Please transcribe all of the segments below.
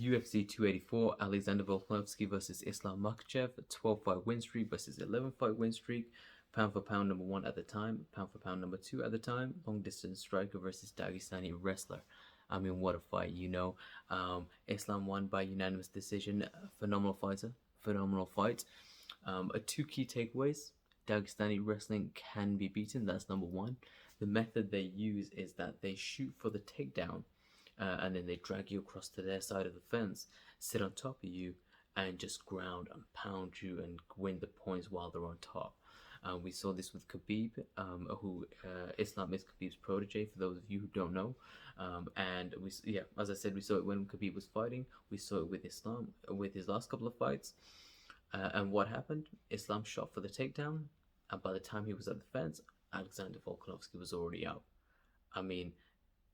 UFC 284, Alexander Volkonovski versus Islam Machachev, 12-fight win streak versus 11-fight win streak, pound for pound number one at the time, pound for pound number two at the time, long distance striker versus Dagestani wrestler. I mean, what a fight, you know. Islam won by unanimous decision. Phenomenal fighter, phenomenal fight. Two key takeaways: Dagestani wrestling can be beaten. That's number one. The method they use is that they shoot for the takedown, and then they drag you across to their side of the fence, sit on top of you, and just ground and pound you and win the points while they're on top. We saw this with Khabib, who Islam is Khabib's protege. For those of you who don't know, and yeah, as I said, we saw it when Khabib was fighting. We saw it with Islam with his last couple of fights. And what happened? Islam shot for the takedown, and by the time he was at the fence, Alexander Volkanovski was already out. I mean,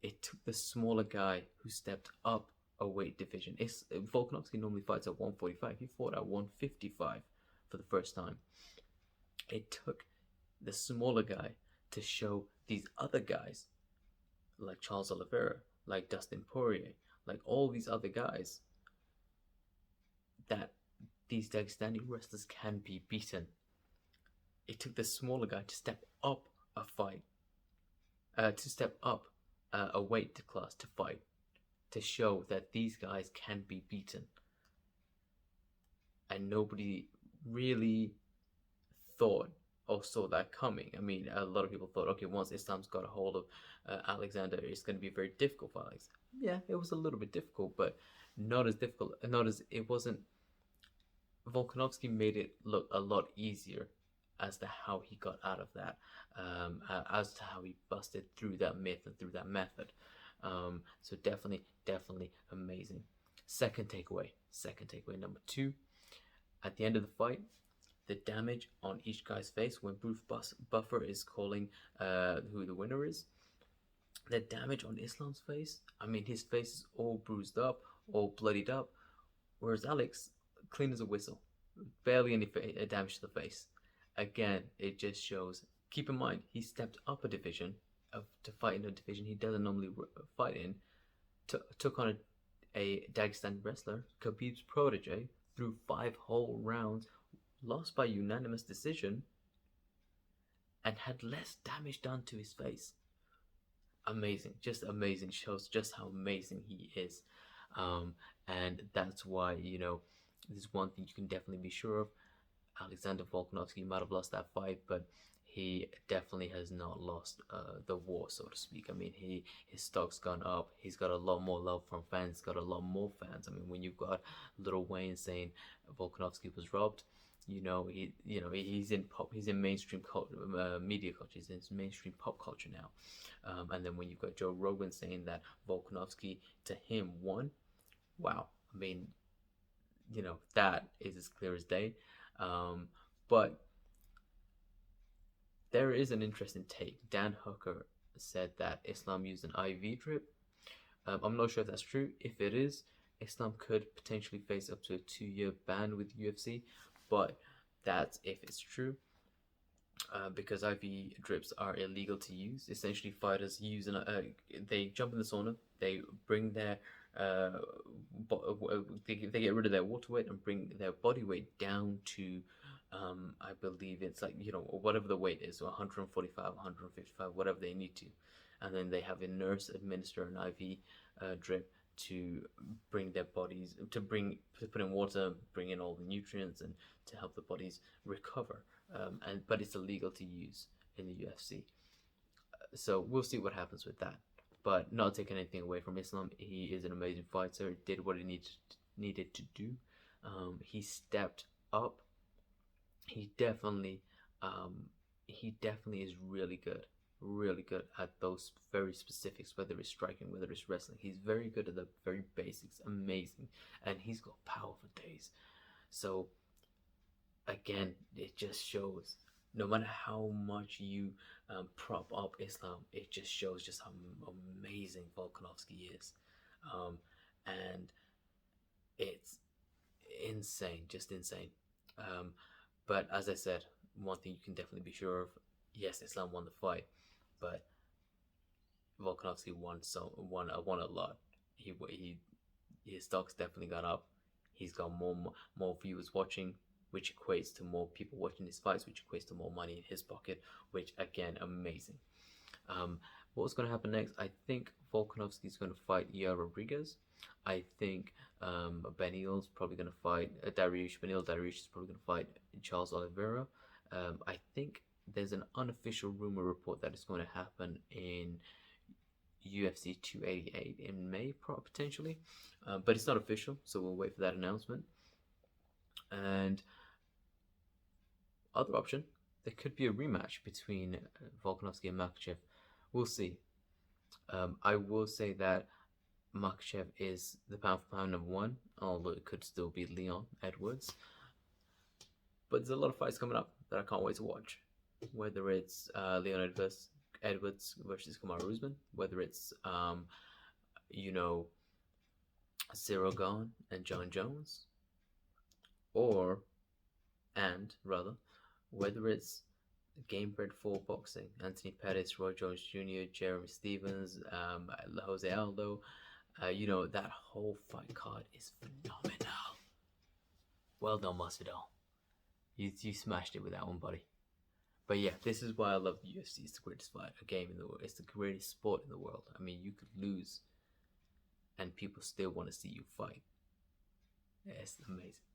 it took the smaller guy who stepped up a weight division. Volkanovski normally fights at 145. He fought at 155 for the first time. It took the smaller guy to show these other guys, like Charles Oliveira, like Dustin Poirier, like all these other guys, that these Dagestani wrestlers can be beaten. It took the smaller guy to step up a fight, to step up a weight class to fight, to show that these guys can be beaten. And nobody really thought or saw that coming. I mean, a lot of people thought, okay, once Islam's got a hold of Alexander, it's going to be very difficult for Alex. Yeah, it was a little bit difficult, but not as difficult. Not as it wasn't. Volkanovski made it look a lot easier as to how he got out of that, as to how he busted through that myth and through that method. So definitely amazing. Second takeaway number two. At the end of the fight, the damage on each guy's face when Bruce Buffer is calling who the winner is. The damage on Islam's face, I mean, his face is all bruised up, all bloodied up, whereas Alex, clean as a whistle, barely any damage to the face. Again, it just shows. Keep in mind, he stepped up a division to fight in a division he doesn't normally fight in. Took on a Dagestan wrestler, Khabib's protege, through 5 whole rounds, lost by unanimous decision, and had less damage done to his face. Amazing, just amazing. Shows just how amazing he is, and that's why, you know, there's one thing you can definitely be sure of. Alexander Volkanovski might have lost that fight, but he definitely has not lost the war, so to speak. I mean, his stock's gone up. He's got a lot more love from fans. Got a lot more fans. I mean, when you've got Little Wayne saying Volkanovski was robbed, he's in mainstream media culture. He's in mainstream pop culture now. And then when you've got Joe Rogan saying that Volkanovski to him won, wow. I mean, that is as clear as day. But there is an interesting take. Dan Hooker said that Islam used an IV drip. I'm not sure if that's true. If it is, Islam could potentially face up to a 2-year ban with UFC. But that's if it's true. Because IV drips are illegal to use. Essentially, fighters use they jump in the sauna, they bring their they get rid of their water weight and bring their body weight down to I believe it's like, whatever the weight is, so 145, 155, whatever they need to, and then they have a nurse administer an IV drip to bring their bodies to put in water, bring in all the nutrients, and to help the bodies recover. But it's illegal to use in the UFC. So we'll see what happens with that. But not taking anything away from Islam, he is an amazing fighter. Did what he needed to do. He stepped up. He definitely is really good at those very specifics, whether it's striking, whether it's wrestling. He's very good at the very basics, amazing, and he's got power for days. So again, it just shows, no matter how much you prop up Islam, it just shows just how amazing Volkanovski is, and it's insane, just insane. But as I said, one thing you can definitely be sure of: yes, Islam won the fight, but Volkanovski won a lot. his stock's definitely gone up. He's got more viewers watching, which equates to more people watching his fights, which equates to more money in his pocket, which again, amazing. What's going to happen next? I think Volkonovski is going to fight Yair Rodriguez. I think Benil's probably going to fight Dariush. Benil Dariush is probably going to fight Charles Oliveira. I think there's an unofficial rumor report that is going to happen in UFC 288 in May, potentially, but it's not official, so we'll wait for that announcement. And other option, there could be a rematch between Volkanovski and Machachev. We'll see. I will say that Machachev is the pound for pound number one, although it could still be Leon Edwards. But there's a lot of fights coming up that I can't wait to watch. Whether it's Leon Edwards versus Kamaru Usman, whether it's Cyril Gane and John Jones, whether it's Game Bred for Boxing, Anthony Pettis, Roy Jones Jr., Jeremy Stevens, Jose Aldo. That whole fight card is phenomenal. Well done, Masvidal. You smashed it with that one, buddy. But yeah, this is why I love the UFC. It's the greatest fight, a game in the world. It's the greatest sport in the world. I mean, you could lose, and people still want to see you fight. Yeah, it's amazing.